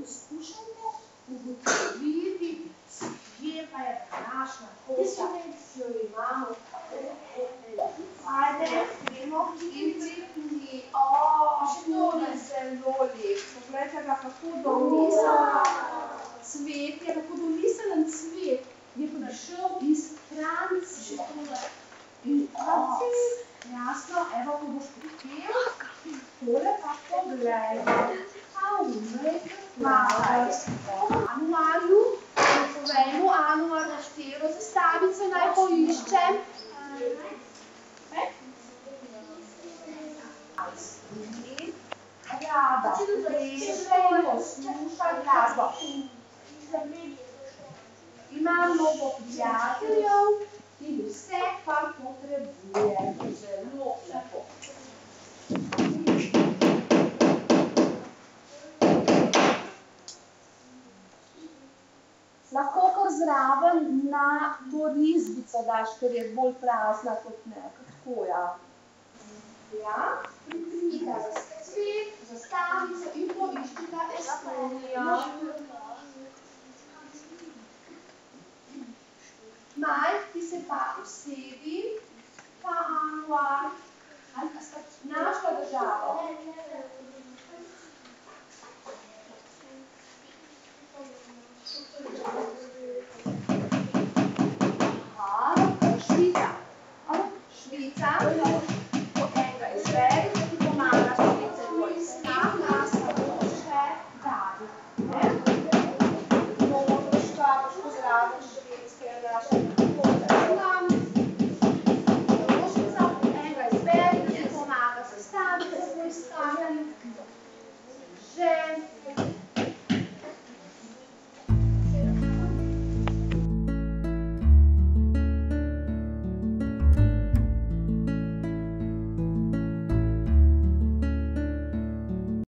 poskušajte ugotoviti, kje pa je današnja kosa, ki jo imamo. Ajde, gremo in pripni. Tudi zelo lep. Poglejte ga, kako domiselen cvet je, kako domiselen cvet je prišel iz Francije. In jasno, evo, ko boš pripel, tole pa poglej. How make flowers. Anuarju, povejmo Anuar, katero zastavico naj poiščem. Rada, pleše in posluša glasbo. Imam mnogo prijateljev in vse, kar potrebujem. Zelo lepo. Lahko kar zraven na to risbico daš, ker je bolj prazna kot ne. Tako, ja. Ja, pripnite cvet, zastavico in poiščite Estonijo. Maj, ti se pa usedi, pa Anuar. Naša država.